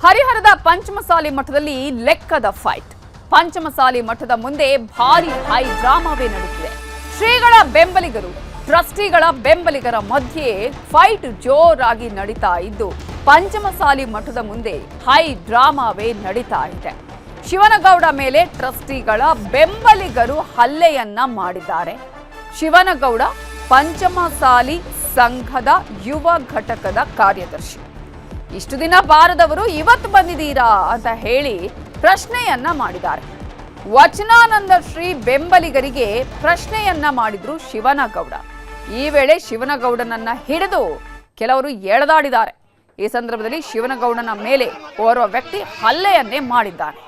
ಹರಿಹರದ ಪಂಚಮಸಾಲಿ ಮಠದಲ್ಲಿ ಲೆಕ್ಕದ ಫೈಟ್. ಪಂಚಮಸಾಲಿ ಮಠದ ಮುಂದೆ ಭಾರಿ ಹೈ ಡ್ರಾಮಾವೇ ನಡೆದಿದೆ. ಶ್ರೀಗಳ ಬೆಂಬಲಿಗರು, ಟ್ರಸ್ಟಿಗಳ ಬೆಂಬಲಿಗರ ಮಧ್ಯೆ ಫೈಟ್ ಜೋರಾಗಿ ನಡೀತಾ ಇದ್ದು ಪಂಚಮಸಾಲಿ ಮಠದ ಮುಂದೆ ಹೈ ಡ್ರಾಮಾವೇ ನಡೀತಾ ಇದೆ. ಶಿವನಗೌಡ ಮೇಲೆ ಟ್ರಸ್ಟಿಗಳ ಬೆಂಬಲಿಗರು ಹಲ್ಲೆಯನ್ನ ಮಾಡಿದ್ದಾರೆ. ಶಿವನಗೌಡ ಪಂಚಮಸಾಲಿ ಸಂಘದ ಯುವ ಘಟಕದ ಕಾರ್ಯದರ್ಶಿ. ಇಷ್ಟು ದಿನ ಬಾರದವರು ಇವತ್ತು ಬಂದಿದ್ದೀರಾ ಅಂತ ಹೇಳಿ ಪ್ರಶ್ನೆಯನ್ನ ಮಾಡಿದ್ದಾರೆ. ವಚನಾನಂದ ಶ್ರೀ ಬೆಂಬಲಿಗರಿಗೆ ಪ್ರಶ್ನೆಯನ್ನ ಮಾಡಿದ್ರು ಶಿವನಗೌಡ. ಈ ವೇಳೆ ಶಿವನಗೌಡನನ್ನ ಹಿಡಿದು ಕೆಲವರು ಎಳೆದಾಡಿದ್ದಾರೆ. ಈ ಸಂದರ್ಭದಲ್ಲಿ ಶಿವನಗೌಡನ ಮೇಲೆ ಓರ್ವ ವ್ಯಕ್ತಿ ಹಲ್ಲೆಯನ್ನೇ ಮಾಡಿದ್ದಾನೆ.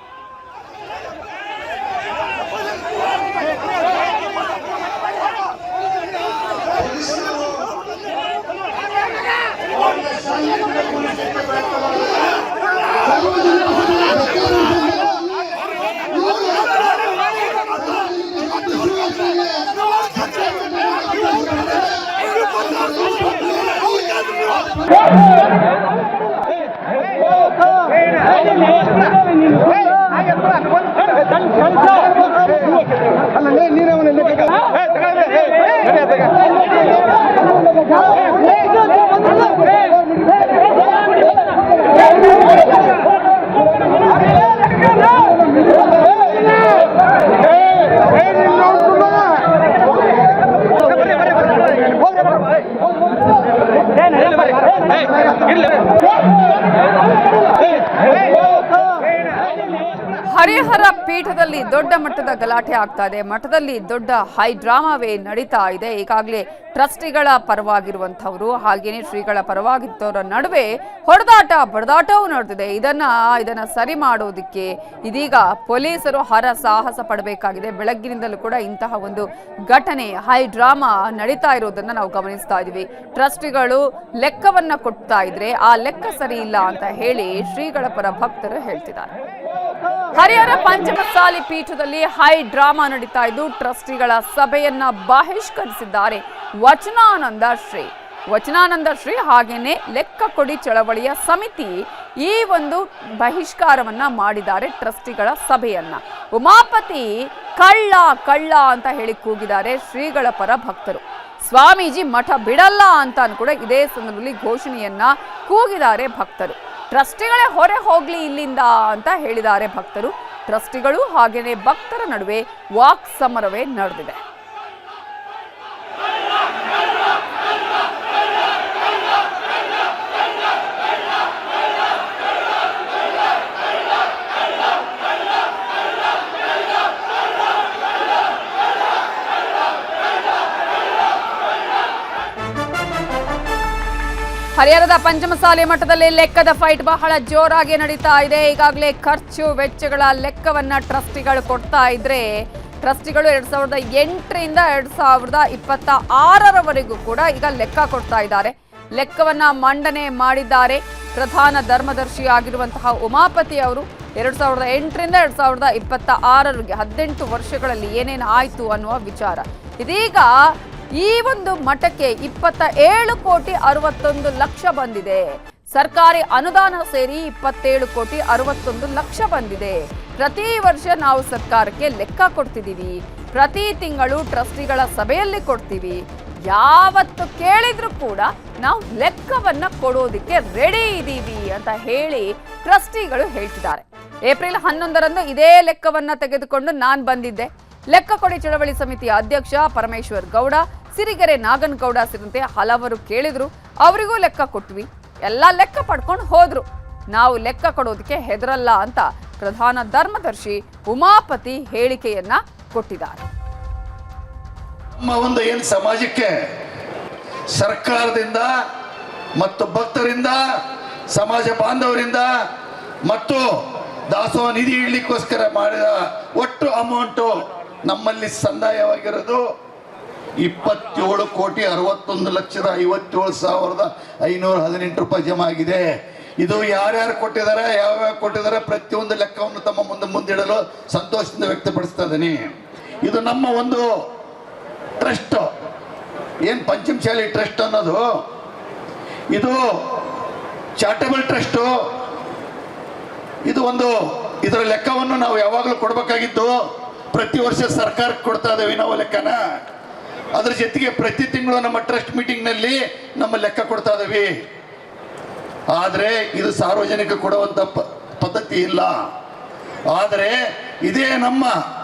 ಹರಿಹರ ಪೀಠದಲ್ಲಿ ದೊಡ್ಡ ಮಟ್ಟದ ಗಲಾಟೆ ಆಗ್ತಾ ಇದೆ. ಮಠದಲ್ಲಿ ದೊಡ್ಡ ಹೈ ಡ್ರಾಮಾವೇ ನಡೀತಾ ಇದೆ. ಈಗಾಗಲೇ ಟ್ರಸ್ಟಿಗಳ ಪರವಾಗಿರುವಂಥವರು ಹಾಗೇನೆ ಶ್ರೀಗಳ ಪರವಾಗಿದ್ದವರ ನಡುವೆ ಹೊಡೆದಾಟ ಬಡದಾಟವೂ ನಡೆದಿದೆ. ಇದನ್ನ ಸರಿ ಮಾಡೋದಕ್ಕೆ ಇದೀಗ ಪೊಲೀಸರು ಹರಸಾಹಸ ಪಡಬೇಕಾಗಿದೆ. ಬೆಳಗ್ಗಿನಿಂದಲೂ ಕೂಡ ಇಂತಹ ಒಂದು ಘಟನೆ ಹೈ ಡ್ರಾಮಾ ನಡೀತಾ ಇರೋದನ್ನ ನಾವು ಗಮನಿಸ್ತಾ ಇದೀವಿ. ಟ್ರಸ್ಟಿಗಳು ಲೆಕ್ಕವನ್ನ ಕೊಡ್ತಾ ಇದ್ರೆ ಆ ಲೆಕ್ಕ ಸರಿ ಇಲ್ಲ ಅಂತ ಹೇಳಿ ಶ್ರೀಗಳ ಪರ ಭಕ್ತರು ಹೇಳ್ತಿದ್ದಾರೆ. ಹರಿಹರ ಪಂಚಮಸಾಲಿ ಪೀಠದಲ್ಲಿ ಹೈ ಡ್ರಾಮಾ ನಡೀತಾ ಇದ್ದು ಟ್ರಸ್ಟಿಗಳ ಸಭೆಯನ್ನ ಬಹಿಷ್ಕರಿಸಿದ್ದಾರೆ ವಚನಾನಂದ ಶ್ರೀ ಹಾಗೇನೆ ಲೆಕ್ಕ ಕೊಡಿ ಚಳವಳಿಯ ಸಮಿತಿ ಈ ಒಂದು ಬಹಿಷ್ಕಾರವನ್ನ ಮಾಡಿದ್ದಾರೆ. ಟ್ರಸ್ಟಿಗಳ ಸಭೆಯನ್ನ ಉಮಾಪತಿ ಕಳ್ಳ ಕಳ್ಳ ಅಂತ ಹೇಳಿ ಕೂಗಿದ್ದಾರೆ ಶ್ರೀಗಳ ಪರ ಭಕ್ತರು. ಸ್ವಾಮೀಜಿ ಮಠ ಬಿಡಲ್ಲ ಅಂತ ಕೂಡ ಇದೇ ಸಂದರ್ಭದಲ್ಲಿ ಘೋಷಣೆಯನ್ನ ಕೂಗಿದ್ದಾರೆ ಭಕ್ತರು. ಟ್ರಸ್ಟಿಗಳೇ ಹೊರೆ ಹೋಗ್ಲಿ ಇಲ್ಲಿಂದ ಅಂತ ಹೇಳಿದ್ದಾರೆ ಭಕ್ತರು. ಟ್ರಸ್ಟಿಗಳು ಹಾಗೇನೆ ಭಕ್ತರ ನಡುವೆ ವಾಕ್ ಸಮರವೇ ನಡೆದಿದೆ. ಹರಿಹರದ ಪಂಚಮಸಾಲಿ ಮಠದಲ್ಲಿ ಲೆಕ್ಕದ ಫೈಟ್ ಬಹಳ ಜೋರಾಗಿ ನಡೀತಾ ಇದೆ. ಈಗಾಗಲೇ ಖರ್ಚು ವೆಚ್ಚಗಳ ಲೆಕ್ಕವನ್ನ ಟ್ರಸ್ಟಿಗಳು ಕೊಡ್ತಾ ಇದ್ರೆ ಟ್ರಸ್ಟಿಗಳು 2008ರಿಂದ 2026ರವರೆಗೂ ಕೂಡ ಈಗ ಲೆಕ್ಕ ಕೊಡ್ತಾ ಇದ್ದಾರೆ. ಲೆಕ್ಕವನ್ನ ಮಂಡನೆ ಮಾಡಿದ್ದಾರೆ ಪ್ರಧಾನ ಧರ್ಮದರ್ಶಿ ಆಗಿರುವಂತಹ ಉಮಾಪತಿ ಅವರು. 2008ರಿಂದ 2026ರಿಗೆ 18 ವರ್ಷಗಳಲ್ಲಿ ಏನೇನು ಆಯ್ತು ಅನ್ನುವ ವಿಚಾರ. ಇದೀಗ ಈ ಒಂದು ಮಠಕ್ಕೆ 27,61,00,000 ಬಂದಿದೆ. ಸರ್ಕಾರಿ ಅನುದಾನ ಸೇರಿ 27,61,00,000 ಬಂದಿದೆ. ಪ್ರತಿ ವರ್ಷ ನಾವು ಸರ್ಕಾರಕ್ಕೆ ಲೆಕ್ಕ ಕೊಡ್ತಿದ್ದೀವಿ. ಪ್ರತಿ ತಿಂಗಳು ಟ್ರಸ್ಟಿಗಳ ಸಭೆಯಲ್ಲಿ ಕೊಡ್ತೀವಿ. ಯಾವತ್ತು ಕೇಳಿದ್ರು ಕೂಡ ನಾವು ಲೆಕ್ಕವನ್ನ ಕೊಡೋದಿಕ್ಕೆ ರೆಡಿ ಇದ್ದೀವಿ ಅಂತ ಹೇಳಿ ಟ್ರಸ್ಟಿಗಳು ಹೇಳ್ತಿದ್ದಾರೆ. ಏಪ್ರಿಲ್ 11ರಂದು ಇದೇ ಲೆಕ್ಕವನ್ನ ತೆಗೆದುಕೊಂಡು ನಾನು ಬಂದಿದ್ದೆ. ಲೆಕ್ಕ ಕೊಡಿ ಚಳವಳಿ ಸಮಿತಿಯ ಅಧ್ಯಕ್ಷ ಪರಮೇಶ್ವರ್ ಗೌಡ, ಸಿರಿಗೆರೆ ನಾಗನಗೌಡ ಸೇರಿದಂತೆ ಹಲವರು ಕೇಳಿದ್ರು. ಅವರಿಗೂ ಲೆಕ್ಕ ಕೊಟ್ವಿ. ಎಲ್ಲ ಲೆಕ್ಕ ಪಡ್ಕೊಂಡು ಹೋದ್ರು. ನಾವು ಲೆಕ್ಕ ಕೊಡೋದಕ್ಕೆ ಹೆದರಲ್ಲ ಅಂತ ಪ್ರಧಾನ ಧರ್ಮದರ್ಶಿ ಉಮಾಪತಿ ಹೇಳಿಕೆಯನ್ನ ಕೊಟ್ಟಿದ್ದಾರೆ. ನಮ್ಮ ಒಂದು ಏನು ಸಮಾಜಕ್ಕೆ ಸರ್ಕಾರದಿಂದ ಮತ್ತು ಭಕ್ತರಿಂದ ಸಮಾಜ ಬಾಂಧವರಿಂದ ಮತ್ತು ದಾಸೋಹ ನಿಧಿ ಇಡ್ಲಿಕ್ಕೋಸ್ಕರ ಮಾಡಿದ ಒಟ್ಟು ಅಮೌಂಟು ನಮ್ಮಲ್ಲಿ ಸಂದಾಯವಾಗಿರೋದು 27,61,57,518 ರೂಪಾಯಿ ಜಮಾ ಆಗಿದೆ. ಇದು ಯಾರ್ಯಾರು ಕೊಟ್ಟಿದ್ದಾರೆ, ಯಾವ್ಯಾವ ಕೊಟ್ಟಿದ್ದಾರೆ, ಪ್ರತಿಯೊಂದು ಲೆಕ್ಕವನ್ನು ತಮ್ಮ ಮುಂದಿಡಲು ಸಂತೋಷದಿಂದ ವ್ಯಕ್ತಪಡಿಸ್ತಾ ಇದ್ದೀನಿ. ಇದು ನಮ್ಮ ಒಂದು ಟ್ರಸ್ಟ್, ಏನು ಪಂಚಮಸಾಲಿ ಟ್ರಸ್ಟ್ ಅನ್ನೋದು ಇದು ಚಾರಿಟಬಲ್ ಟ್ರಸ್ಟು. ಇದರ ಲೆಕ್ಕವನ್ನು ನಾವು ಯಾವಾಗಲೂ ಕೊಡಬೇಕಾಗಿದ್ದು ಪ್ರತಿ ವರ್ಷ ಸರ್ಕಾರಕ್ಕೆ ಕೊಡ್ತಾ ಇದ್ದೇವೆ ನಾವು ಲೆಕ್ಕನ. ಅದ್ರ ಜೊತೆಗೆ ಪ್ರತಿ ತಿಂಗಳು ನಮ್ಮ ಟ್ರಸ್ಟ್ ಮೀಟಿಂಗ್ನಲ್ಲಿ ನಮ್ಮ ಲೆಕ್ಕ ಕೊಡ್ತಾ ಇದ್ದೇವೆ. ಆದರೆ ಇದು ಸಾರ್ವಜನಿಕ ಕೊಡುವಂಥ ಪದ್ಧತಿ ಇಲ್ಲ. ಆದರೆ ಇದೇ ನಮ್ಮ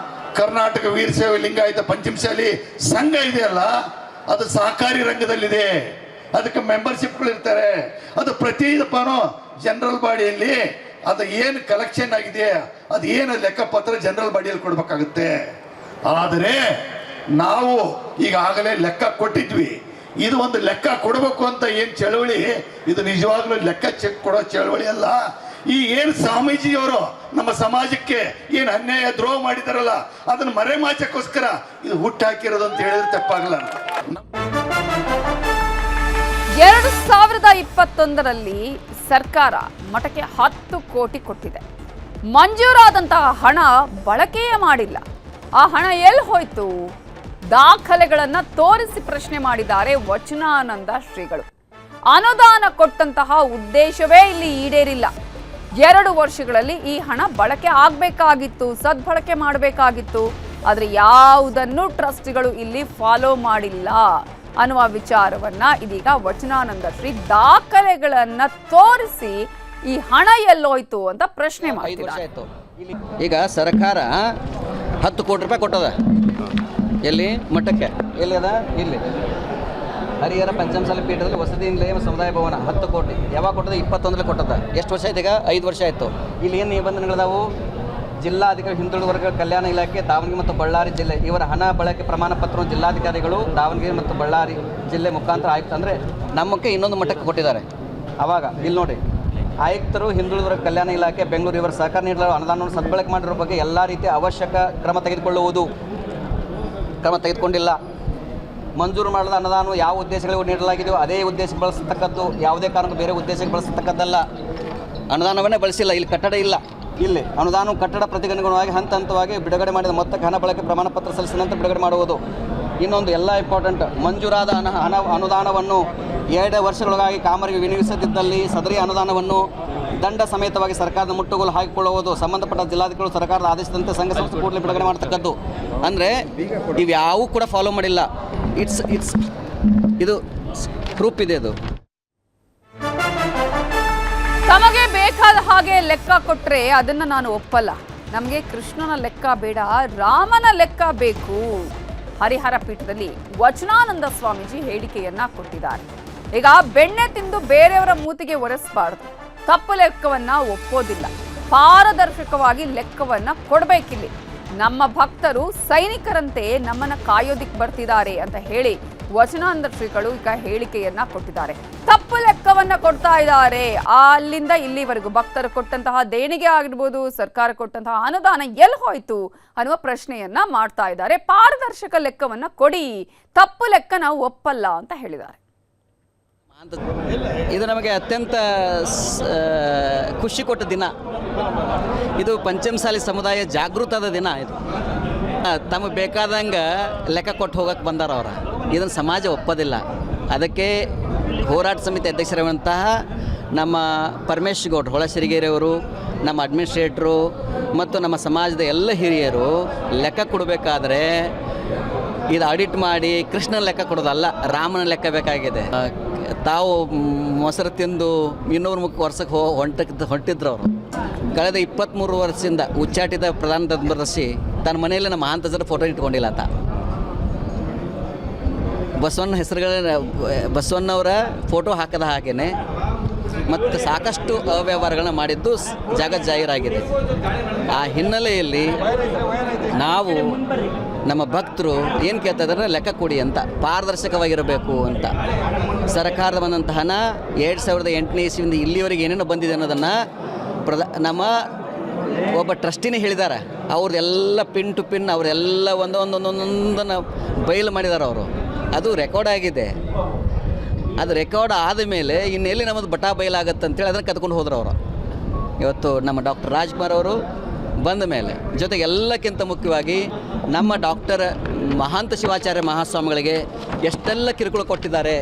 ಕರ್ನಾಟಕ ವೀರಶೈವ ಲಿಂಗಾಯತ ಪಂಚಮಸಾಲಿ ಸಂಘ ಇದೆಯಲ್ಲ, ಅದು ಸಹಕಾರಿ ರಂಗದಲ್ಲಿದೆ. ಅದಕ್ಕೆ ಮೆಂಬರ್ಶಿಪ್ಗಳು ಇರ್ತಾರೆ. ಅದು ಪ್ರತಿ ಜನರಲ್ ಬಾಡಿಯಲ್ಲಿ ಅದು ಏನು ಕಲೆಕ್ಷನ್ ಆಗಿದೆ, ಅದು ಏನು ಲೆಕ್ಕಪತ್ರ ಜನರಲ್ ಬಾಡಿಯಲ್ಲಿ ಕೊಡಬೇಕಾಗುತ್ತೆ. ಆದರೆ ನಾವು ಈಗಾಗಲೇ ಲೆಕ್ಕ ಕೊಟ್ಟಿದ್ವಿ. ಇದು ಒಂದು ಲೆಕ್ಕ ಕೊಡಬೇಕು ಅಂತ ಏನು ಚಳವಳಿ, ಇದು ನಿಜವಾಗ್ಲೂ ಲೆಕ್ಕ ಚೆಕ್ ಕೊಡೋ ಚಳವಳಿ ಅಲ್ಲ. ಈ ಏನು ಸ್ವಾಮೀಜಿಯವರು ನಮ್ಮ ಸಮಾಜಕ್ಕೆ ಏನು ಅನ್ಯಾಯ ದ್ರೋಹ ಮಾಡಿದಾರಲ್ಲ, ಅದನ್ನು ಮರೆಮಾಚಕ್ಕೋಸ್ಕರ ಇದು ಹುಟ್ಟಾಕಿರೋದು ಅಂತ ಹೇಳಿದ್ರೆ ತಪ್ಪಾಗಲ್ಲ. 2021ರಲ್ಲಿ ಸರ್ಕಾರ ಮಠಕ್ಕೆ 10 ಕೋಟಿ ಕೊಟ್ಟಿದೆ. ಮಂಜೂರಾದಂತಹ ಹಣ ಬಳಕೆಯೇ ಮಾಡಿಲ್ಲ. ಆ ಹಣ ಎಲ್ಲಿ ಹೋಯ್ತು? ದಾಖಲೆಗಳನ್ನ ತೋರಿಸಿ ಪ್ರಶ್ನೆ ಮಾಡಿದ್ದಾರೆ ವಚನಾನಂದ ಶ್ರೀಗಳು. ಅನುದಾನ ಕೊಟ್ಟಂತಹ ಉದ್ದೇಶವೇ ಇಲ್ಲಿ ಈಡೇರಿಲ್ಲ. 2 ವರ್ಷಗಳಲ್ಲಿ ಈ ಹಣ ಬಳಕೆ ಆಗಬೇಕಾಗಿತ್ತು, ಸದ್ಬಳಕೆ ಮಾಡಬೇಕಾಗಿತ್ತು. ಆದರೆ ಯಾವುದನ್ನು ಟ್ರಸ್ಟಿಗಳು ಇಲ್ಲಿ ಫಾಲೋ ಮಾಡಿಲ್ಲ ಅನ್ನುವ ವಿಚಾರವನ್ನ ಇದೀಗ ವಚನಾನಂದ ಶ್ರೀ ದಾಖಲೆಗಳನ್ನ ತೋರಿಸಿ ಈ ಹಣ ಎಲ್ಲೋಯ್ತು ಅಂತ ಪ್ರಶ್ನೆ ಮಾಡಿದ್ದಾರೆ. ಈಗ ಸರ್ಕಾರ 10 ಕೋಟಿ ರೂಪಾಯಿ ಕೊಟ್ಟದ. ಎಲ್ಲಿ? ಮಠಕ್ಕೆ. ಎಲ್ಲಿ ಅದ? ಇಲ್ಲಿ ಹರಿಹರ ಪಂಚಮಸಾಲಿ ಪೀಠದಲ್ಲಿ ವಸತಿ ನಿಲಯ ಸಮುದಾಯ ಭವನ 10 ಕೋಟಿ. ಯಾವಾಗ ಕೊಟ್ಟದ? 21ರಲ್ಲಿ ಕೊಟ್ಟದ. ಎಷ್ಟು ವರ್ಷ ಆಯ್ತು? ಈಗ 5 ವರ್ಷ ಆಯಿತು. ಇಲ್ಲಿ ಏನು ನಿಬಂಧನೆಗಳಿದಾವು? ಜಿಲ್ಲಾಧಿಕಾರಿ ಹಿಂದುಳಿದ ವರ್ಗಗಳ ಕಲ್ಯಾಣ ಇಲಾಖೆ ದಾವಣಗೆರೆ ಮತ್ತು ಬಳ್ಳಾರಿ ಜಿಲ್ಲೆ ಇವರ ಹಣ ಬಳಕೆ ಪ್ರಮಾಣ ಪತ್ರವನ್ನು ಜಿಲ್ಲಾಧಿಕಾರಿಗಳು ದಾವಣಗೆರೆ ಮತ್ತು ಬಳ್ಳಾರಿ ಜಿಲ್ಲೆ ಮುಖಾಂತರ ಆಯುಕ್ತ ಅಂದರೆ ನಮ್ಮಕ್ಕೆ ಇನ್ನೊಂದು ಮಟ್ಟಕ್ಕೆ ಕೊಟ್ಟಿದ್ದಾರೆ. ಆವಾಗ ಇಲ್ಲಿ ನೋಡಿ, ಆಯುಕ್ತರು ಹಿಂದುಳಿದ ವರ್ಗ ಕಲ್ಯಾಣ ಇಲಾಖೆ ಬೆಂಗಳೂರು ಇವರ ಸಹಕಾರ ನೀಡಲು ಅನುದಾನವನ್ನು ಸದ್ಬಳಕೆ ಮಾಡಿರೋ ಬಗ್ಗೆ ಎಲ್ಲ ರೀತಿಯ ಅವಶ್ಯಕ ಕ್ರಮ ತೆಗೆದುಕೊಂಡಿಲ್ಲ. ಮಂಜೂರು ಮಾಡದ ಅನುದಾನ ಯಾವ ಉದ್ದೇಶಗಳಿಗೂ ನೀಡಲಾಗಿದೆಯೋ ಅದೇ ಉದ್ದೇಶಕ್ಕೆ ಬಳಸತಕ್ಕದ್ದು, ಯಾವುದೇ ಕಾರಣಕ್ಕೂ ಬೇರೆ ಉದ್ದೇಶಕ್ಕೆ ಬಳಸತಕ್ಕದ್ದಲ್ಲ. ಅನುದಾನವನ್ನೇ ಬಳಸಿಲ್ಲ. ಇಲ್ಲಿ ಕಟ್ಟಡ ಇಲ್ಲ. ಇಲ್ಲಿ ಅನುದಾನ ಕಟ್ಟಡ ಪ್ರತಿಗನುಗುಣವಾಗಿ ಹಂತ ಹಂತವಾಗಿ ಬಿಡುಗಡೆ ಮಾಡಿದ ಮೊತ್ತಕ್ಕೆ ಹಣ ಬಳಕೆ ಪ್ರಮಾಣ ಪತ್ರ ಸಲ್ಲಿಸಿದ ನಂತರ ಬಿಡುಗಡೆ ಮಾಡುವುದು. ಇನ್ನೊಂದು ಎಲ್ಲ ಇಂಪಾರ್ಟೆಂಟ್, ಮಂಜೂರಾದ ಅನುದಾನವನ್ನು 2 ವರ್ಷಗಳೊಳಗಾಗಿ ಕಾಮರಿಗೆ ವಿನಿಯೋಗಿಸದಿದ್ದಲ್ಲಿ ಸದರಿ ಅನುದಾನವನ್ನು ದಂಡ ಸಮೇತವಾಗಿ ಸರ್ಕಾರದ ಮುಟ್ಟುಗೋಲು ಹಾಕಿಕೊಳ್ಳುವುದು. ಸಂಬಂಧಪಟ್ಟ ಜಿಲ್ಲಾಧಿಕಾರಿಗಳು ಸರ್ಕಾರದ ಆದೇಶದಂತೆ ಸಂಘ ಸಂಸ್ಥೆ ಕೂಡಲೇ ಬಿಡುಗಡೆ ಮಾಡತಕ್ಕದ್ದು. ಅಂದರೆ ಇವ್ಯಾವೂ ಕೂಡ ಫಾಲೋ ಮಾಡಿಲ್ಲ. ಇದು ಪ್ರೂಫ್ ಇದೆ. ಅದು ತಮಗೆ ಬೇಕಾದ ಹಾಗೆ ಲೆಕ್ಕ ಕೊಟ್ರೆ ಅದನ್ನ ನಾನು ಒಪ್ಪಲ್ಲ. ನಮಗೆ ಕೃಷ್ಣನ ಲೆಕ್ಕ ಬೇಡ, ರಾಮನ ಲೆಕ್ಕ ಬೇಕು. ಹರಿಹರ ಪೀಠದಲ್ಲಿ ವಚನಾನಂದ ಸ್ವಾಮೀಜಿ ಹೇಳಿಕೆಯನ್ನ ಕೊಟ್ಟಿದ್ದಾರೆ. ಈಗ ಬೆಣ್ಣೆ ತಿಂದು ಬೇರೆಯವರ ಮೂತಿಗೆ ಒರೆಸಬಾರ್ದು. ತಪ್ಪು ಲೆಕ್ಕವನ್ನ ಒಪ್ಪೋದಿಲ್ಲ. ಪಾರದರ್ಶಕವಾಗಿ ಲೆಕ್ಕವನ್ನ ಕೊಡಬೇಕಿಲ್ಲಿ. ನಮ್ಮ ಭಕ್ತರು ಸೈನಿಕರಂತೆ ನಮ್ಮನ್ನ ಕಾಯೋದಿಕ್ ಬರ್ತಿದ್ದಾರೆ ಅಂತ ಹೇಳಿ ವಚನಾನಂದ ಶ್ರೀಗಳು ಈಗ ಹೇಳಿಕೆಯನ್ನ ಕೊಟ್ಟಿದ್ದಾರೆ. ತಪ್ಪು ಲೆಕ್ಕವನ್ನ ಕೊಡ್ತಾ ಇದ್ದಾರೆ. ಅಲ್ಲಿಂದ ಇಲ್ಲಿವರೆಗೂ ಭಕ್ತರು ಕೊಟ್ಟಂತಹ ದೇಣಿಗೆ ಆಗಿರ್ಬೋದು, ಸರ್ಕಾರ ಕೊಟ್ಟಂತಹ ಅನುದಾನ ಎಲ್ಲಿ ಹೋಯ್ತು ಅನ್ನುವ ಪ್ರಶ್ನೆಯನ್ನ ಮಾಡ್ತಾ ಇದ್ದಾರೆ. ಪಾರದರ್ಶಕ ಲೆಕ್ಕವನ್ನ ಕೊಡಿ, ತಪ್ಪು ಲೆಕ್ಕ ನಾವು ಒಪ್ಪಲ್ಲ ಅಂತ ಹೇಳಿದ್ದಾರೆ. ಇದು ನಮಗೆ ಅತ್ಯಂತ ಖುಷಿ ಕೊಟ್ಟ ದಿನ. ಇದು ಪಂಚಮಸಾಲಿ ಸಮುದಾಯ ಜಾಗೃತದ ದಿನ. ಇದು ತಮಗೆ ಬೇಕಾದಂಗೆ ಲೆಕ್ಕ ಕೊಟ್ಟು ಹೋಗಕ್ಕೆ ಬಂದಾರ ಅವ್ರ. ಇದನ್ನು ಸಮಾಜ ಒಪ್ಪೋದಿಲ್ಲ. ಅದಕ್ಕೆ ಹೋರಾಟ ಸಮಿತಿ ಅಧ್ಯಕ್ಷರಿರುವಂತಹ ನಮ್ಮ ಪರಮೇಶ್ ಗೌಡ್ರು ಹೊಳಸಿರಿಗೇರಿಯವರು, ನಮ್ಮ ಅಡ್ಮಿನಿಸ್ಟ್ರೇಟ್ರು ಮತ್ತು ನಮ್ಮ ಸಮಾಜದ ಎಲ್ಲ ಹಿರಿಯರು ಲೆಕ್ಕ ಕೊಡಬೇಕಾದ್ರೆ ಇದು ಆಡಿಟ್ ಮಾಡಿ ಕೃಷ್ಣನ ಲೆಕ್ಕ ಕೊಡೋದಲ್ಲ, ರಾಮನ ಲೆಕ್ಕ ಬೇಕಾಗಿದೆ. ತಾವು ಮೊಸರು ತಿಂದು 200 ವರ್ಷಕ್ಕೆ ಹೊಂಟಿದ್ರು ಅವರು. ಕಳೆದ 23 ವರ್ಷದಿಂದ ಉಚ್ಚಾಟಿತ ಪ್ರಧಾನಮಂತ್ರಿ ತನ್ನ ಮನೆಯಲ್ಲಿ ನಮ್ಮ ಮಹಾಂತಜರ ಫೋಟೋ ಇಟ್ಕೊಂಡಿಲ್ಲ. ಆತ ಬಸವಣ್ಣವರ ಫೋಟೋ ಹಾಕದ ಹಾಗೇನೆ ಮತ್ತು ಸಾಕಷ್ಟು ಅವ್ಯವಹಾರಗಳನ್ನ ಮಾಡಿದ್ದು ಜಾಹೀರಾಗಿದೆ. ಆ ಹಿನ್ನೆಲೆಯಲ್ಲಿ ನಾವು ನಮ್ಮ ಭಕ್ತರು ಏನು ಕೇಳ್ತಾ ಇದ್ದಾರೆ, ಲೆಕ್ಕ ಕೊಡಿ ಅಂತ, ಪಾರದರ್ಶಕವಾಗಿರಬೇಕು ಅಂತ. ಸರ್ಕಾರದ ಬಂದಂತಹ ಹಣ 2008ನೇ ಇಸ್ವಿಯಿಂದ ಇಲ್ಲಿವರೆಗೆ ಏನೇನೋ ಬಂದಿದೆ ಅನ್ನೋದನ್ನು ನಮ್ಮ ಒಬ್ಬ ಟ್ರಸ್ಟಿನೇ ಹೇಳಿದ್ದಾರೆ. ಅವ್ರದ್ದೆಲ್ಲ ಪಿನ್ ಟು ಪಿನ್ ಅವರೆಲ್ಲ ಒಂದೊಂದನ್ನು ಬಯಲು ಮಾಡಿದ್ದಾರೆ ಅವರು. ಅದು ರೆಕಾರ್ಡ್ ಆಗಿದೆ. ಅದು ರೆಕಾರ್ಡ್ ಆದ ಮೇಲೆ ಇನ್ನೆಲ್ಲಿ ನಮ್ಮದು ಬಟಾ ಬಯಲಾಗತ್ತೆ ಅಂತೇಳಿ ಅದನ್ನು ಕದ್ಕೊಂಡು ಹೋದ್ರು ಅವರು. ಇವತ್ತು ನಮ್ಮ ಡಾಕ್ಟರ್ ರಾಜ್ಕುಮಾರ್ ಅವರು ಬಂದ ಮೇಲೆ, ಜೊತೆಗೆ ಎಲ್ಲಕ್ಕಿಂತ ಮುಖ್ಯವಾಗಿ ನಮ್ಮ ಡಾಕ್ಟರ್ ಮಹಾಂತ ಶಿವಾಚಾರ್ಯ ಮಹಾಸ್ವಾಮಿಗಳಿಗೆ ಎಷ್ಟೆಲ್ಲ ಕಿರುಕುಳ ಕೊಟ್ಟಿದ್ದಾರೆ,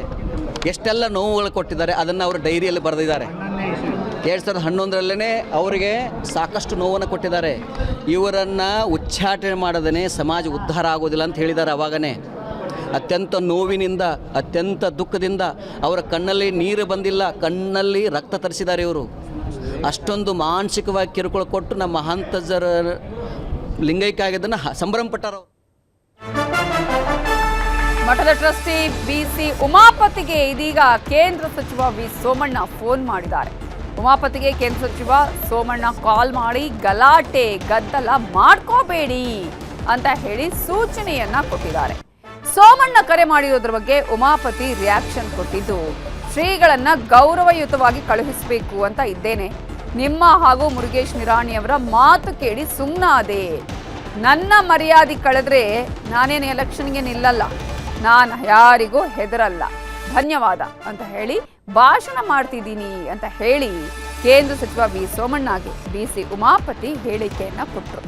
ಎಷ್ಟೆಲ್ಲ ನೋವುಗಳು ಕೊಟ್ಟಿದ್ದಾರೆ, ಅದನ್ನು ಅವರು ಡೈರಿಯಲ್ಲಿ ಬರೆದಿದ್ದಾರೆ. 2011ರಲ್ಲೇ ಅವರಿಗೆ ಸಾಕಷ್ಟು ನೋವನ್ನು ಕೊಟ್ಟಿದ್ದಾರೆ. ಇವರನ್ನು ಉಚ್ಚಾಟನೆ ಮಾಡದೇ ಸಮಾಜ ಉದ್ಧಾರ ಆಗೋದಿಲ್ಲ ಅಂತ ಹೇಳಿದ್ದಾರೆ. ಅವಾಗನೇ ಅತ್ಯಂತ ನೋವಿನಿಂದ, ಅತ್ಯಂತ ದುಃಖದಿಂದ ಅವರ ಕಣ್ಣಲ್ಲಿ ನೀರು ಬಂದಿಲ್ಲ, ಕಣ್ಣಲ್ಲಿ ರಕ್ತ ತರಿಸಿದ್ದಾರೆ ಇವರು. ಅಷ್ಟೊಂದು ಮಾನಸಿಕವಾಗಿ ಕಿರುಕುಳ ಕೊಟ್ಟು ನಮ್ಮ ಮಹಾಂತಜರ ಲಿಂಗೈಕ್ಯ ಆಗಿದ್ದನ್ನು ಸಂಭ್ರಮಪಟ್ಟರು. ಮಠದ ಟ್ರಸ್ಟಿ ಬಿಸಿ ಉಮಾಪತಿಗೆ ಇದೀಗ ಕೇಂದ್ರ ಸಚಿವ ವಿ ಸೋಮಣ್ಣ ಫೋನ್ ಮಾಡಿದ್ದಾರೆ. ಉಮಾಪತಿಗೆ ಕೇಂದ್ರ ಸಚಿವ ಸೋಮಣ್ಣ ಕಾಲ್ ಮಾಡಿ ಗಲಾಟೆ ಗದ್ದಲ ಮಾಡ್ಕೋಬೇಡಿ ಅಂತ ಹೇಳಿ ಸೂಚನೆಯನ್ನ ಕೊಟ್ಟಿದ್ದಾರೆ. ಸೋಮಣ್ಣ ಕರೆ ಮಾಡಿರೋದ್ರ ಬಗ್ಗೆ ಉಮಾಪತಿ ರಿಯಾಕ್ಷನ್ ಕೊಟ್ಟಿದ್ದು, ಶ್ರೀಗಳನ್ನ ಗೌರವಯುತವಾಗಿ ಕಳುಹಿಸಬೇಕು ಅಂತ ಇದ್ದೇನೆ. ನಿಮ್ಮ ಹಾಗೂ ಮುರುಗೇಶ್ ನಿರಾಣಿಯವರ ಮಾತು ಕೇಳಿ ಸುಮ್ಮನಾದೆ. ನನ್ನ ಮರ್ಯಾದೆ ಕಳೆದ್ರೆ ನಾನೇನು ಎಲೆಕ್ಷನ್ಗೆ ನಿಲ್ಲಲ್ಲ, ನಾನು ಯಾರಿಗೂ ಹೆದರಲ್ಲ, ಧನ್ಯವಾದ ಅಂತ ಹೇಳಿ ಭಾಷಣ ಮಾಡ್ತಿದ್ದೀನಿ ಅಂತ ಹೇಳಿ ಕೇಂದ್ರ ಸಚಿವ ವಿ ಸೋಮಣ್ಣಗೆ ಬಿಸಿ ಉಮಾಪತಿ ಹೇಳಿಕೆಯನ್ನ ಕೊಟ್ಟರು.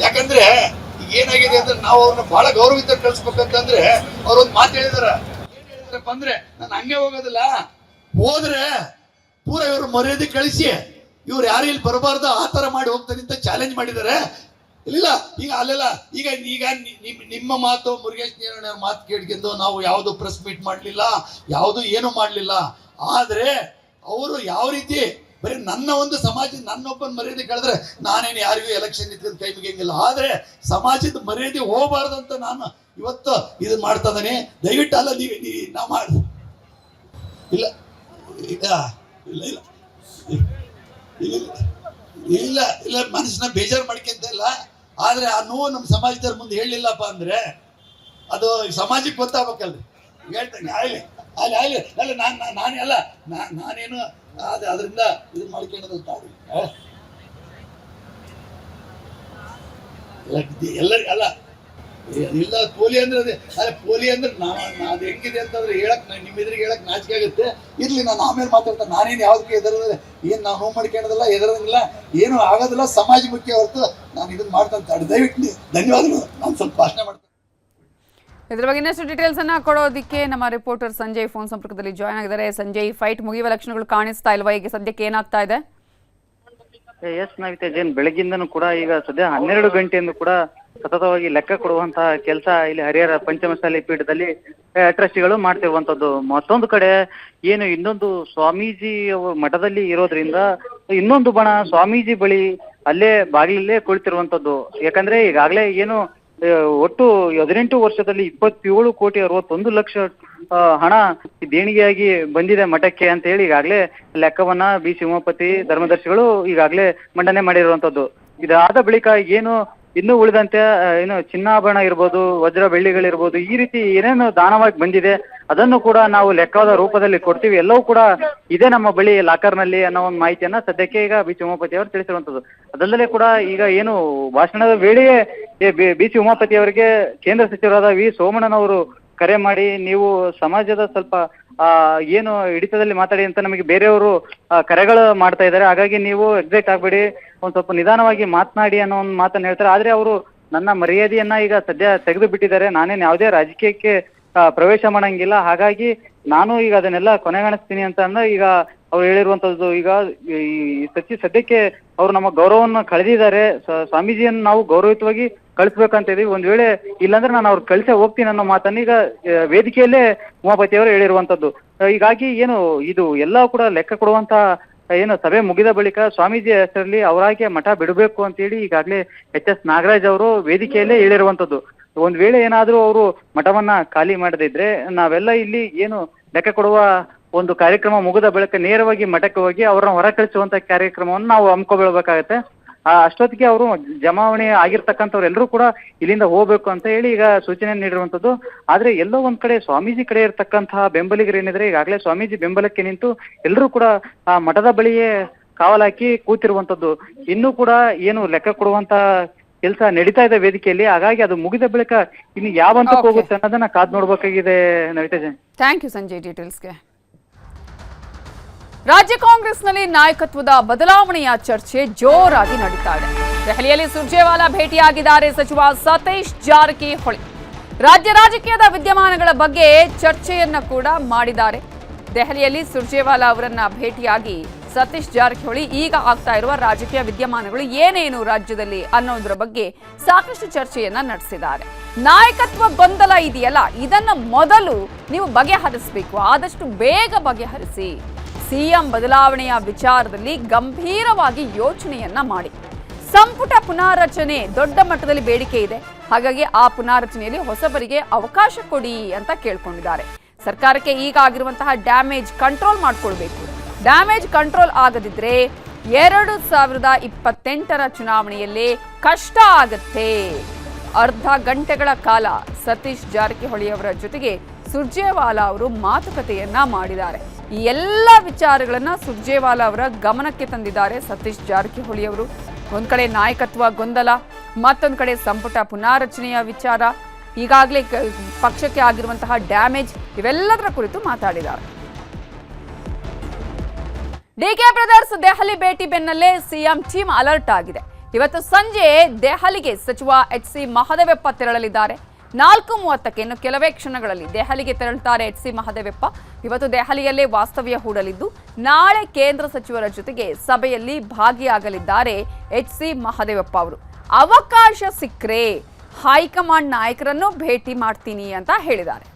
ಯಾಕಂದ್ರೆ ಏನಾಗಿದೆ ಅಂದ್ರೆ ನಾವು ಅವ್ರನ್ನ ಬಹಳ ಗೌರವಿತ ಕಳಿಸ್ಬೇಕಂತಂದ್ರೆ ಅವ್ರೊಂದು ಮಾತು ಹೇಳಿದಾರ. ಏನ್ ಹೇಳಿದ್ರಪ್ಪ ಅಂದ್ರೆ ನಾನು ಹಂಗೆ ಹೋಗೋದಿಲ್ಲ, ಹೋದ್ರೆ ಪೂರ ಇವ್ರ ಮರ್ಯಾದೆ ಕಳಿಸಿ ಇವ್ರು ಯಾರು ಇಲ್ಲಿ ಬರಬಾರ್ದು ಆ ತರ ಮಾಡಿ ಹೋಗ್ತಾರೆ ಅಂತ ಚಾಲೆಂಜ್ ಮಾಡಿದ್ದಾರೆ. ಇಲ್ಲ ಈಗ ಅಲ್ಲೆಲ್ಲ ಈಗ ಈಗ ನಿಮ್ಮ ಮಾತು ಮುರುಗೇಶ್ ನಿರಾಣಿ ಅವ್ರ ಮಾತು ಕೇಳ್ಕೊಂಡು ನಾವು ಯಾವುದು ಪ್ರೆಸ್ ಮೀಟ್ ಮಾಡಲಿಲ್ಲ, ಯಾವುದು ಏನು ಮಾಡಲಿಲ್ಲ. ಆದ್ರೆ ಅವರು ಯಾವ ರೀತಿ ಬರೀ ನನ್ನ ಒಂದು ಸಮಾಜ ನನ್ನೊಬ್ಬನ ಮರ್ಯಾದೆ ಕಳೆದ್ರೆ ನಾನೇನು ಯಾರಿಗೂ ಎಲೆಕ್ಷನ್ ನಿಂತ್ಕೊಂಡು ಕೈ ಮುಗಿಯಂಗಿಲ್ಲ. ಆದ್ರೆ ಸಮಾಜದ ಮರ್ಯಾದೆ ಹೋಗಬಾರ್ದು ಅಂತ ನಾನು ಇವತ್ತು ಇದು ಮಾಡ್ತಾ ಇದ್ದೀನಿ. ದಯವಿಟ್ಟು ಅಲ್ಲ ನಾ ಮಾಡಿ ಇಲ್ಲ ಇಲ್ಲ ಇಲ್ಲ ಇಲ್ಲ ಇಲ್ಲ ಇಲ್ಲ ಮನಸ್ಸನ್ನ ಬೇಜಾರು ಮಾಡ್ಕೊಂತ ಇಲ್ಲ. ಆದ್ರೆ ಆ ನೋವು ನಮ್ಮ ಸಮಾಜದವ್ರ ಮುಂದೆ ಹೇಳಿಲ್ಲಪ್ಪ ಅಂದ್ರೆ ಅದು ಸಮಾಜಕ್ಕೆ ಗೊತ್ತಾಗಬೇಕಲ್ರಿ. ಹೇಳ್ತೇನೆ ಆಗಲಿ ಅಲ್ಲಿ ಆಗಲಿ ಅಲ್ಲ ನಾನೇ ಅಲ್ಲ ನಾನೇನು ಅದರಿಂದ ಇದು ಮಾಡ್ಕೊಳ್ಳೋದು ಎಲ್ಲರಿ ಅಲ್ಲ ಇಲ್ಲ. ಪೋಲಿ ಅಂದ್ರೆ ಅದೇ ಪೋಲಿ ಅಂದ್ರೆ ಅದು ಹೆಂಗಿದೆ ಅಂತಂದ್ರೆ ಹೇಳಕ್ ನಿಮ್ಮ ಎದುರಿಗೆ ಹೇಳಕ್ ನಾಚಿಕೆ ಆಗುತ್ತೆ. ಇರ್ಲಿ ನಾನು ಆಮೇಲೆ ಮಾತಾಡ್ತೇನೆ. ನಾನೇನು ಯಾವ್ದಕ್ಕೆ ಎದರದಿಲ್ಲ, ಏನ್ ನಾವು ನೋವು ಮಾಡ್ಕೊಳ್ಳೋದಿಲ್ಲ, ಎದರದಿಲ್ಲ, ಏನು ಆಗೋದಿಲ್ಲ. ಸಮಾಜ ಮುಖ್ಯ ಹೊರತು ನಾನು ಇದನ್ನ ಮಾಡ್ತಂತ ದಯವಿಟ್ಟು ಧನ್ಯವಾದಗಳು. ನಾನು ಸ್ವಲ್ಪ ಭಾಷಣ ಮಾಡ್ತೇನೆ. ಇದ್ರ ಬಗ್ಗೆ ಇನ್ನಷ್ಟು ಡೀಟೇಲ್ಸ್ ಅನ್ನ ಕೊಡೋದಕ್ಕೆ ನಮ್ಮ ರಿಪೋರ್ಟರ್ ಸಂಜಯ್ ಫೋನ್ ಸಂಪರ್ಕದಲ್ಲಿ ಜಾಯ್ನ್ ಆಗಿದ್ದಾರೆ. ಸಂಜಯ್, ಫೈಟ್ ಮುಗಿಯುವ ಲಕ್ಷಣಗಳು ಕಾಣಿಸ್ತಾ ಇಲ್ವಾ? ಈಗ ಸದ್ಯಕ್ಕೆ ಏನಾಗ್ತಾ ಇದೆ? ಎಸ್ ನವಿತಾ ಜೈನ್, ಬೆಳಗ್ಗಿಂದನೂ ಕೂಡ ಈಗ ಸದ್ಯ 12 ಗಂಟೆಯಿಂದ ಕೂಡ ಸತತವಾಗಿ ಲೆಕ್ಕ ಕೊಡುವಂತಹ ಕೆಲಸ ಇಲ್ಲಿ ಹರಿಹರ ಪಂಚಮಸಾಲಿ ಪೀಠದಲ್ಲಿ ಟ್ರಸ್ಟಿಗಳು ಮಾಡ್ತಿರುವಂತದ್ದು. ಮತ್ತೊಂದು ಕಡೆ ಏನು ಇನ್ನೊಂದು ಸ್ವಾಮೀಜಿ ಮಠದಲ್ಲಿ ಇರೋದ್ರಿಂದ ಇನ್ನೊಂದು ಬಣ ಸ್ವಾಮೀಜಿ ಬಳಿ ಅಲ್ಲೇ ಬಾಗಿಲಲ್ಲೇ ಕುಳಿತಿರುವಂತದ್ದು. ಯಾಕಂದ್ರೆ ಈಗಾಗಲೇ ಏನು ಒಟ್ಟು 18 ವರ್ಷದಲ್ಲಿ 27,61,00,000 ಹಣ ದೇಣಿಗೆಯಾಗಿ ಬಂದಿದೆ ಮಠಕ್ಕೆ ಅಂತ ಹೇಳಿ ಈಗಾಗಲೇ ಲೆಕ್ಕವನ್ನ ಬಿಸಿ ಉಮಾಪತಿ ಧರ್ಮದರ್ಶಿಗಳು ಈಗಾಗಲೇ ಮಂಡನೆ ಮಾಡಿರುವಂತದ್ದು. ಇದಾದ ಬಳಿಕ ಏನು ಇನ್ನೂ ಉಳಿದಂತೆ ಏನು ಚಿನ್ನಾಭರಣ ಇರ್ಬೋದು, ವಜ್ರ ಬೆಳ್ಳಿಗಳಿರ್ಬೋದು, ಈ ರೀತಿ ಏನೇನು ದಾನವಾಗಿ ಬಂದಿದೆ ಅದನ್ನು ಕೂಡ ನಾವು ಲೆಕ್ಕದ ರೂಪದಲ್ಲಿ ಕೊಡ್ತೀವಿ, ಎಲ್ಲವೂ ಕೂಡ ಇದೆ ನಮ್ಮ ಬಳಿ ಲಾಕರ್ನಲ್ಲಿ ಅನ್ನೋ ಒಂದು ಮಾಹಿತಿಯನ್ನ ಸದ್ಯಕ್ಕೆ ಈಗ ಬಿಸಿ ಉಮಾಪತಿ ಅವರು ತಿಳಿಸಿರುವಂತದ್ದು. ಅದಲ್ಲದೆ ಕೂಡ ಈಗ ಏನು ಭಾಷಣದ ವೇಳೆಯೇ ಬಿಸಿ ಉಮಾಪತಿ ಅವರಿಗೆ ಕೇಂದ್ರ ಸಚಿವರಾದ ವಿ ಸೋಮಣ್ಣನವರು ಕರೆ ಮಾಡಿ ನೀವು ಸಮಾಜದ ಸ್ವಲ್ಪ ಏನು ಹಿಡಿತದಲ್ಲಿ ಮಾತಾಡಿ ಅಂತ ನಮಗೆ ಬೇರೆಯವರು ಕರೆಗಳು ಮಾಡ್ತಾ ಇದ್ದಾರೆ, ಹಾಗಾಗಿ ನೀವು ಎಕ್ಸೈಟ್ ಆಗ್ಬೇಡಿ, ಒಂದ್ ಸ್ವಲ್ಪ ನಿಧಾನವಾಗಿ ಮಾತನಾಡಿ ಅನ್ನೋ ಒಂದು ಮಾತನ್ನ ಹೇಳ್ತಾರೆ. ಆದ್ರೆ ಅವರು ನನ್ನ ಮರ್ಯಾದೆಯನ್ನ ಈಗ ಸದ್ಯ ತೆಗೆದು ಬಿಟ್ಟಿದ್ದಾರೆ, ನಾನೇನು ಯಾವುದೇ ರಾಜಕೀಯಕ್ಕೆ ಪ್ರವೇಶ ಮಾಡಂಗಿಲ್ಲ, ಹಾಗಾಗಿ ನಾನು ಈಗ ಅದನ್ನೆಲ್ಲ ಕೊನೆಗಾಣಿಸ್ತೀನಿ ಅಂತ ಅಂದ್ರೆ ಈಗ ಅವ್ರು ಹೇಳಿರುವಂತದ್ದು. ಈಗ ಈ ಸದ್ಯಕ್ಕೆ ಅವರು ನಮ್ಮ ಗೌರವವನ್ನು ಕಳೆದಿದ್ದಾರೆ, ಸ್ವಾಮೀಜಿಯನ್ನು ನಾವು ಗೌರವಯುತವಾಗಿ ಕಳಿಸ್ಬೇಕಂತ ಇದೀವಿ, ಒಂದ್ ವೇಳೆ ಇಲ್ಲಾಂದ್ರೆ ನಾನು ಅವ್ರು ಕಳಿಸೇ ಹೋಗ್ತೀನಿ ಅನ್ನೋ ಮಾತನ್ನ ಈಗ ವೇದಿಕೆಯಲ್ಲೇ ಉಮಾಪತಿ ಅವರು ಹೇಳಿರುವಂತದ್ದು. ಹೀಗಾಗಿ ಏನು ಇದು ಎಲ್ಲ ಕೂಡ ಲೆಕ್ಕ ಕೊಡುವಂತ ಏನು ಸಭೆ ಮುಗಿದ ಬಳಿಕ ಸ್ವಾಮೀಜಿ ಹೆಸರಲ್ಲಿ ಅವರಾಗೆ ಮಠ ಬಿಡಬೇಕು ಅಂತೇಳಿ ಈಗಾಗಲೇ HS ನಾಗರಾಜ್ ಅವರು ವೇದಿಕೆಯಲ್ಲೇ ಹೇಳಿರುವಂತದ್ದು. ಒಂದ್ ವೇಳೆ ಏನಾದ್ರೂ ಅವರು ಮಠವನ್ನ ಖಾಲಿ ಮಾಡದಿದ್ರೆ ನಾವೆಲ್ಲ ಇಲ್ಲಿ ಏನು ಲೆಕ್ಕ ಕೊಡುವ ಒಂದು ಕಾರ್ಯಕ್ರಮ ಮುಗಿದ ಬಳಿಕ ನೇರವಾಗಿ ಮಠಕ್ಕೆ ಹೋಗಿ ಅವ್ರನ್ನ ಹೊರ ಕಳಿಸುವಂತ ಕಾರ್ಯಕ್ರಮವನ್ನು ನಾವು ಹಮ್ಮಿಕೊಳ್ಬೇಕಾಗತ್ತೆ. ಅಷ್ಟೊತ್ತಿಗೆ ಅವರು ಜಮಾವಣೆ ಆಗಿರ್ತಕ್ಕಂಥವ್ರು ಎಲ್ಲರೂ ಕೂಡ ಇಲ್ಲಿಂದ ಹೋಗ್ಬೇಕು ಅಂತ ಹೇಳಿ ಈಗ ಸೂಚನೆ ನೀಡಿರುವಂತದ್ದು. ಆದ್ರೆ ಎಲ್ಲೋ ಒಂದ್ ಕಡೆ ಸ್ವಾಮೀಜಿ ಕಡೆ ಇರತಕ್ಕಂತಹ ಬೆಂಬಲಿಗರು ಏನಿದ್ರೆ ಈಗಾಗಲೇ ಸ್ವಾಮೀಜಿ ಬೆಂಬಲಕ್ಕೆ ನಿಂತು ಎಲ್ಲರೂ ಕೂಡ ಆ ಮಠದ ಬಳಿಯೇ ಕಾವಲಾಕಿ ಕೂತಿರುವಂತದ್ದು. ಇನ್ನೂ ಕೂಡ ಏನು ಲೆಕ್ಕ ಕೊಡುವಂತ ಕೆಲಸ ನಡೀತಾ ಇದೆ ವೇದಿಕೆಯಲ್ಲಿ, ಹಾಗಾಗಿ ಅದು ಮುಗಿದ ಬಳಿಕ ಇನ್ನು ಯಾವ ಹಂತಕ್ಕೆ ಹೋಗುತ್ತೆ ಅನ್ನೋದನ್ನ ಕಾದ್ ನೋಡ್ಬೇಕಾಗಿದೆ ನವಿತಾ ಜೈನ್. ಥ್ಯಾಂಕ್ ಯು ಸಂಜಯ್ ಡೀಟೇಲ್ಸ್ಗೆ. ರಾಜ್ಯ ಕಾಂಗ್ರೆಸ್ನಲ್ಲಿ ನಾಯಕತ್ವದ ಬದಲಾವಣೆಯ ಚರ್ಚೆ ಜೋರಾಗಿ ನಡೀತಾ ಇದೆ. ದೆಹಲಿಯಲ್ಲಿ ಸುರ್ಜೇವಾಲಾ ಭೇಟಿಯಾಗಿದ್ದಾರೆ ಸಚಿವ ಸತೀಶ್ ಜಾರಕಿಹೊಳಿ. ರಾಜ್ಯ ರಾಜಕೀಯದ ವಿದ್ಯಮಾನಗಳ ಬಗ್ಗೆ ಚರ್ಚೆಯನ್ನ ಕೂಡ ಮಾಡಿದ್ದಾರೆ. ದೆಹಲಿಯಲ್ಲಿ ಸುರ್ಜೇವಾಲಾ ಅವರನ್ನ ಭೇಟಿಯಾಗಿ ಸತೀಶ್ ಜಾರಕಿಹೊಳಿ ಈಗ ಆಗ್ತಾ ಇರುವ ರಾಜಕೀಯ ವಿದ್ಯಮಾನಗಳು ಏನೇನು ರಾಜ್ಯದಲ್ಲಿ ಅನ್ನೋದ್ರ ಬಗ್ಗೆ ಸಾಕಷ್ಟು ಚರ್ಚೆಯನ್ನ ನಡೆಸಿದ್ದಾರೆ. ನಾಯಕತ್ವ ಗೊಂದಲ ಇದೆಯಲ್ಲ, ಇದನ್ನ ಮೊದಲು ನೀವು ಬಗೆಹರಿಸಬೇಕು, ಆದಷ್ಟು ಬೇಗ ಬಗೆಹರಿಸಿ. ಸಿಎಂ ಬದಲಾವಣೆಯ ವಿಚಾರದಲ್ಲಿ ಗಂಭೀರವಾಗಿ ಯೋಚನೆಯನ್ನ ಮಾಡಿ. ಸಂಪುಟ ಪುನಾರಚನೆ ದೊಡ್ಡ ಮಟ್ಟದಲ್ಲಿ ಬೇಡಿಕೆ ಇದೆ, ಹಾಗಾಗಿ ಆ ಪುನಾರಚನೆಯಲ್ಲಿ ಹೊಸಬರಿಗೆ ಅವಕಾಶ ಕೊಡಿ ಅಂತ ಕೇಳ್ಕೊಂಡಿದ್ದಾರೆ. ಸರ್ಕಾರಕ್ಕೆ ಈಗ ಆಗಿರುವಂತಹ ಡ್ಯಾಮೇಜ್ ಕಂಟ್ರೋಲ್ ಮಾಡ್ಕೊಳ್ಬೇಕು. ಡ್ಯಾಮೇಜ್ ಕಂಟ್ರೋಲ್ ಆಗದಿದ್ರೆ 2028 ಚುನಾವಣೆಯಲ್ಲಿ ಕಷ್ಟ ಆಗತ್ತೆ. ಅರ್ಧ ಗಂಟೆಗಳ ಕಾಲ ಸತೀಶ್ ಜಾರಕಿಹೊಳಿ ಅವರ ಜೊತೆಗೆ ಸುರ್ಜೇವಾಲಾ ಅವರು ಮಾತುಕತೆಯನ್ನ ಮಾಡಿದ್ದಾರೆ. ಈ ಎಲ್ಲ ವಿಚಾರಗಳನ್ನ ಸುರ್ಜೇವಾಲಾ ಅವರ ಗಮನಕ್ಕೆ ತಂದಿದ್ದಾರೆ ಸತೀಶ್ ಜಾರಕಿಹೊಳಿ ಅವರು. ಒಂದ್ ಕಡೆ ನಾಯಕತ್ವ ಗೊಂದಲ, ಮತ್ತೊಂದು ಕಡೆ ಸಂಪುಟ ಪುನಾರಚನೆಯ ವಿಚಾರ, ಈಗಾಗಲೇ ಪಕ್ಷಕ್ಕೆ ಆಗಿರುವಂತಹ ಡ್ಯಾಮೇಜ್, ಇವೆಲ್ಲದರ ಕುರಿತು ಮಾತಾಡಿದ್ದಾರೆ. ಡಿಕೆ ಬ್ರದರ್ಸ್ ದೆಹಲಿ ಭೇಟಿ ಬೆನ್ನಲ್ಲೇ ಸಿಎಂ ಟೀಮ್ ಅಲರ್ಟ್ ಆಗಿದೆ. ಇವತ್ತು ಸಂಜೆ ದೆಹಲಿಗೆ ಸಚಿವ HC ಮಹದೇವಪ್ಪ ತೆರಳಲಿದ್ದಾರೆ. 4:30ಕ್ಕೆ ಇನ್ನು ಕೆಲವೇ ಕ್ಷಣಗಳಲ್ಲಿ ದೆಹಲಿಗೆ ತೆರಳುತ್ತಾರೆ HC ಮಹದೇವಪ್ಪ. ಇವತ್ತು ದೆಹಲಿಯಲ್ಲೇ ವಾಸ್ತವ್ಯ ಹೂಡಲಿದ್ದು ನಾಳೆ ಕೇಂದ್ರ ಸಚಿವರ ಜೊತೆಗೆ ಸಭೆಯಲ್ಲಿ ಭಾಗಿಯಾಗಲಿದ್ದಾರೆ HC ಮಹದೇವಪ್ಪ ಅವರು. ಅವಕಾಶ ಸಿಕ್ಕರೆ ಹೈಕಮಾಂಡ್ ನಾಯಕರನ್ನು ಭೇಟಿ ಮಾಡ್ತೀನಿ ಅಂತ ಹೇಳಿದ್ದಾರೆ.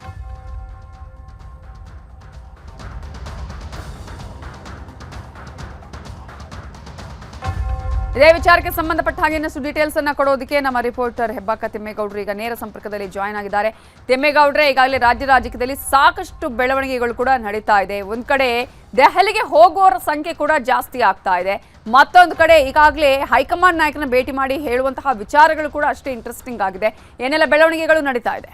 ಇದೇ ವಿಚಾರಕ್ಕೆ ಸಂಬಂಧಪಟ್ಟ ಹಾಗೆ ಇನ್ನಷ್ಟು ಡೀಟೇಲ್ಸ್ ಅನ್ನ ಕೊಡೋದಕ್ಕೆ ನಮ್ಮ ರಿಪೋರ್ಟರ್ ಹೆಬ್ಬಾಕ ತಿಮ್ಮೇಗೌಡರು ಈಗ ನೇರ ಸಂಪರ್ಕದಲ್ಲಿ ಜಾಯ್ನ್ ಆಗಿದ್ದಾರೆ. ತಿಮ್ಮೇಗೌಡ್ರೆ, ಈಗಾಗಲೇ ರಾಜ್ಯ ರಾಜಕೀಯದಲ್ಲಿ ಸಾಕಷ್ಟು ಬೆಳವಣಿಗೆಗಳು ಕೂಡ ನಡೀತಾ ಇದೆ. ಒಂದ್ ಕಡೆ ದೆಹಲಿಗೆ ಹೋಗುವವರ ಸಂಖ್ಯೆ ಕೂಡ ಜಾಸ್ತಿ ಆಗ್ತಾ ಇದೆ, ಮತ್ತೊಂದು ಕಡೆ ಈಗಾಗಲೇ ಹೈಕಮಾಂಡ್ ನಾಯಕನ ಭೇಟಿ ಮಾಡಿ ಹೇಳುವಂತಹ ವಿಚಾರಗಳು ಕೂಡ ಅಷ್ಟೇ ಇಂಟ್ರೆಸ್ಟಿಂಗ್ ಆಗಿದೆ. ಏನೆಲ್ಲ ಬೆಳವಣಿಗೆಗಳು ನಡೀತಾ ಇದೆ?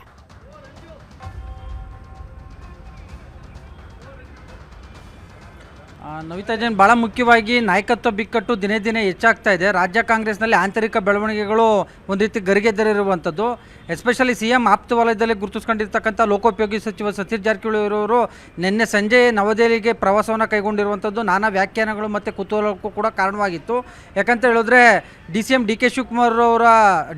ನವಿತಾ ಜೈನ್, ಭಾಳ ಮುಖ್ಯವಾಗಿ ನಾಯಕತ್ವ ಬಿಕ್ಕಟ್ಟು ದಿನೇ ದಿನೇ ಹೆಚ್ಚಾಗ್ತಾ ಇದೆ. ರಾಜ್ಯ ಕಾಂಗ್ರೆಸ್ನಲ್ಲಿ ಆಂತರಿಕ ಬೆಳವಣಿಗೆಗಳು ಒಂದು ರೀತಿ ಗರಿಗೆದರಿರುವಂಥದ್ದು. ಎಸ್ಪೆಷಲಿ CM ಆಪ್ತ ವಲಯದಲ್ಲಿ ಗುರುತಿಸ್ಕೊಂಡಿರ್ತಕ್ಕಂಥ ಲೋಕೋಪಯೋಗಿ ಸಚಿವ ಸತೀಶ್ ಜಾರಕಿಹೊಳಿ ಅವರು ನಿನ್ನೆ ಸಂಜೆ ನವದೆಹಲಿಗೆ ಪ್ರವಾಸವನ್ನು ಕೈಗೊಂಡಿರುವಂಥದ್ದು ನಾನಾ ವ್ಯಾಖ್ಯಾನಗಳು ಮತ್ತು ಕುತೂಹಲಕ್ಕೂ ಕೂಡ ಕಾರಣವಾಗಿತ್ತು. ಯಾಕಂತ ಹೇಳಿದ್ರೆ DCM DK ಶಿವಕುಮಾರ್ ಅವರ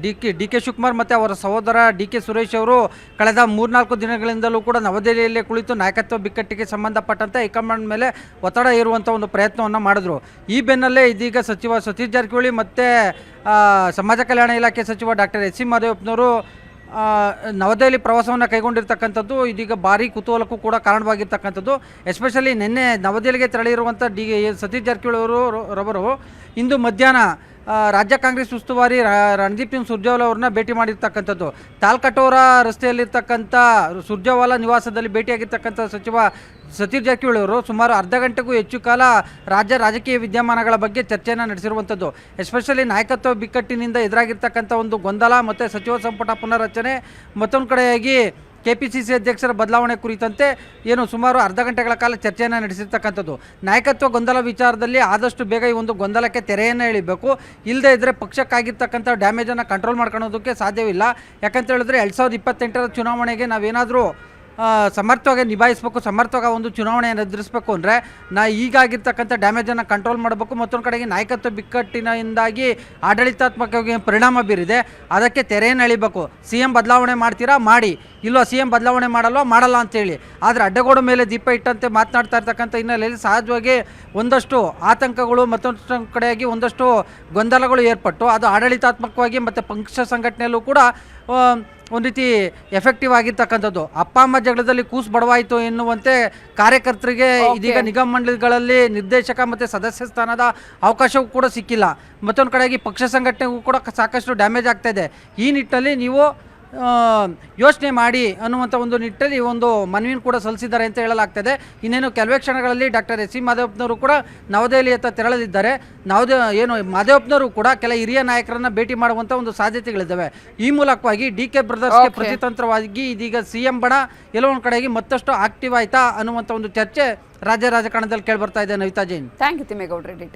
DK ಶಿವಕುಮಾರ್ ಮತ್ತು ಅವರ ಸಹೋದರ DK ಸುರೇಶ್ ಅವರು ಕಳೆದ 3-4 ದಿನಗಳಿಂದಲೂ ಕೂಡ ನವದೆಹಲಿಯಲ್ಲೇ ಕುಳಿತು ನಾಯಕತ್ವ ಬಿಕ್ಕಟ್ಟಿಗೆ ಸಂಬಂಧಪಟ್ಟಂತೆ ಹೈಕಮಾಂಡ್ ಮೇಲೆ ಒತ್ತಡ ಇರುವಂಥ ಒಂದು ಪ್ರಯತ್ನವನ್ನು ಮಾಡಿದ್ರು. ಈ ಬೆನ್ನಲ್ಲೇ ಇದೀಗ ಸಚಿವ ಸತೀಶ್ ಜಾರಕಿಹೊಳಿ ಮತ್ತು ಸಮಾಜ ಕಲ್ಯಾಣ ಇಲಾಖೆ ಸಚಿವ ಡಾಕ್ಟರ್ HC ಮಹದೇವಪ್ಪನವರು ನವದೆಹಲಿ ಪ್ರವಾಸವನ್ನು ಕೈಗೊಂಡಿರ್ತಕ್ಕಂಥದ್ದು ಇದೀಗ ಭಾರಿ ಕುತೂಹಲಕ್ಕೂ ಕೂಡ ಕಾರಣವಾಗಿರ್ತಕ್ಕಂಥದ್ದು. ಎಸ್ಪೆಷಲಿ ನಿನ್ನೆ ನವದೆಹಲಿಗೆ ತೆರಳಿರುವಂಥ ಸತೀಶ್ ಜಾರಕಿಹೊಳಿ ರವರು ಇಂದು ಮಧ್ಯಾಹ್ನ ರಾಜ್ಯ ಕಾಂಗ್ರೆಸ್ ಉಸ್ತುವಾರಿ ರಣದೀಪ್ ಸಿಂಗ್ ಸುರ್ಜೇವಾಲಾ ಅವ್ರನ್ನ ಭೇಟಿ ಮಾಡಿರ್ತಕ್ಕಂಥದ್ದು. ತಾಲ್ಕಟೋರಾ ರಸ್ತೆಯಲ್ಲಿರ್ತಕ್ಕಂಥ ಸುರ್ಜೇವಾಲಾ ನಿವಾಸದಲ್ಲಿ ಭೇಟಿಯಾಗಿರ್ತಕ್ಕಂಥ ಸಚಿವ ಸತೀಶ್ ಜಾರಕಿಹೊಳಿ ಅವರು ಸುಮಾರು ಅರ್ಧ ಗಂಟೆಗೂ ಹೆಚ್ಚು ಕಾಲ ರಾಜ್ಯ ರಾಜಕೀಯ ವಿದ್ಯಮಾನಗಳ ಬಗ್ಗೆ ಚರ್ಚೆಯನ್ನು ನಡೆಸಿರುವಂಥದ್ದು. ಎಸ್ಪೆಷಲಿ ನಾಯಕತ್ವ ಬಿಕ್ಕಟ್ಟಿನಿಂದ ಎದುರಾಗಿರ್ತಕ್ಕಂಥ ಒಂದು ಗೊಂದಲ ಮತ್ತು ಸಚಿವ ಸಂಪುಟ ಪುನರ್ರಚನೆ, ಮತ್ತೊಂದು ಕಡೆಯಾಗಿ KPCC ಅಧ್ಯಕ್ಷರ ಬದಲಾವಣೆ ಕುರಿತಂತೆ ಏನು ಸುಮಾರು ಅರ್ಧ ಗಂಟೆಗಳ ಕಾಲ ಚರ್ಚೆಯನ್ನು ನಡೆಸಿರ್ತಕ್ಕಂಥದ್ದು. ನಾಯಕತ್ವ ಗೊಂದಲ ವಿಚಾರದಲ್ಲಿ ಆದಷ್ಟು ಬೇಗ ಈ ಒಂದು ಗೊಂದಲಕ್ಕೆ ತೆರೆಯನ್ನು ಎಳಿಬೇಕು. ಇಲ್ಲದೇ ಇದ್ದರೆ ಪಕ್ಷಕ್ಕಾಗಿರ್ತಕ್ಕಂಥ ಡ್ಯಾಮೇಜನ್ನು ಕಂಟ್ರೋಲ್ ಮಾಡ್ಕೊಳ್ಳೋದಕ್ಕೆ ಸಾಧ್ಯವಿಲ್ಲ. ಯಾಕಂತ ಹೇಳಿದ್ರೆ 2028 ಚುನಾವಣೆಗೆ ನಾವೇನಾದರೂ ಸಮರ್ಥವಾಗಿ ನಿಭಾಯಿಸಬೇಕು, ಸಮರ್ಥವಾಗಿ ಒಂದು ಚುನಾವಣೆಯನ್ನು ಎದುರಿಸಬೇಕು ಅಂದರೆ ಈಗಾಗಿರ್ತಕ್ಕಂಥ ಡ್ಯಾಮೇಜನ್ನು ಕಂಟ್ರೋಲ್ ಮಾಡಬೇಕು. ಮತ್ತೊಂದು ಕಡೆಗೆ ನಾಯಕತ್ವ ಬಿಕ್ಕಟ್ಟಿನಿಂದಾಗಿ ಆಡಳಿತಾತ್ಮಕವಾಗಿ ಪರಿಣಾಮ ಬೀರಿದೆ, ಅದಕ್ಕೆ ತೆರೆಯನ್ನು ಎಳಿಬೇಕು. CM ಬದಲಾವಣೆ ಮಾಡ್ತೀರಾ ಮಾಡಿ, ಇಲ್ಲೋ CM ಬದಲಾವಣೆ ಮಾಡಲ್ಲ ಅಂತೇಳಿ. ಆದರೆ ಅಡ್ಡಗೋಡು ಮೇಲೆ ದೀಪ ಇಟ್ಟಂತೆ ಮಾತನಾಡ್ತಾ ಇರ್ತಕ್ಕಂಥ ಹಿನ್ನೆಲೆಯಲ್ಲಿ ಸಹಜವಾಗಿ ಒಂದಷ್ಟು ಆತಂಕಗಳು, ಮತ್ತೊಂದು ಕಡೆಯಾಗಿ ಒಂದಷ್ಟು ಗೊಂದಲಗಳು ಏರ್ಪಟ್ಟು ಅದು ಆಡಳಿತಾತ್ಮಕವಾಗಿ ಮತ್ತು ಪಕ್ಷ ಸಂಘಟನೆಯಲ್ಲೂ ಕೂಡ ಒಂದು ರೀತಿ ಎಫೆಕ್ಟಿವ್ ಆಗಿರ್ತಕ್ಕಂಥದ್ದು. ಅಪ್ಪ ಅಮ್ಮ ಜಗಳದಲ್ಲಿ ಕೂಸು ಬಡವಾಯಿತು ಎನ್ನುವಂತೆ ಕಾರ್ಯಕರ್ತರಿಗೆ ಇದೀಗ ನಿಗಮ ಮಂಡಳಿಗಳಲ್ಲಿ ನಿರ್ದೇಶಕ ಮತ್ತು ಸದಸ್ಯ ಸ್ಥಾನದ ಅವಕಾಶವೂ ಕೂಡ ಸಿಕ್ಕಿಲ್ಲ. ಮತ್ತೊಂದು ಕಡೆಯಾಗಿ ಪಕ್ಷ ಸಂಘಟನೆಗೂ ಕೂಡ ಸಾಕಷ್ಟು ಡ್ಯಾಮೇಜ್ ಆಗ್ತಾ ಇದೆ. ಈ ನಿಟ್ಟಿನಲ್ಲಿ ನೀವು ಯೋಚನೆ ಮಾಡಿ ಅನ್ನುವಂಥ ಒಂದು ನಿಟ್ಟಲ್ಲಿ ಒಂದು ಮನವಿಯನ್ನು ಕೂಡ ಸಲ್ಲಿಸಿದ್ದಾರೆ ಅಂತ ಹೇಳಲಾಗ್ತದೆ. ಇನ್ನೇನು ಕೆಲವೇ ಕ್ಷಣಗಳಲ್ಲಿ ಡಾಕ್ಟರ್ HC ಮಹದೇವಪ್ಪನವರು ಕೂಡ ನವದೆಹಲಿಯತ್ತ ತೆರಳಲಿದ್ದಾರೆ. ಮಹದೇವಪ್ಪನವರು ಕೂಡ ಕೆಲ ಹಿರಿಯ ನಾಯಕರನ್ನ ಭೇಟಿ ಮಾಡುವಂಥ ಒಂದು ಸಾಧ್ಯತೆಗಳಿದ್ದಾವೆ. ಈ ಮೂಲಕವಾಗಿ DK ಬ್ರದರ್ಸ್ಗೆ ಪ್ರತಿತಂತ್ರವಾಗಿ ಇದೀಗ CM ಬಣ ಎಲ್ಲೋ ಒಂದು ಕಡೆಗೆ ಮತ್ತಷ್ಟು ಆಕ್ಟಿವ್ ಆಯ್ತಾ ಅನ್ನುವಂಥ ಒಂದು ಚರ್ಚೆ ರಾಜ್ಯ ರಾಜಕಾರಣದಲ್ಲಿ ಕೇಳಿ ಬರ್ತಾ ಇದೆ. Navita Jain, thank you ತಿಮ್ಮೇಗೌಡ್ರೆ.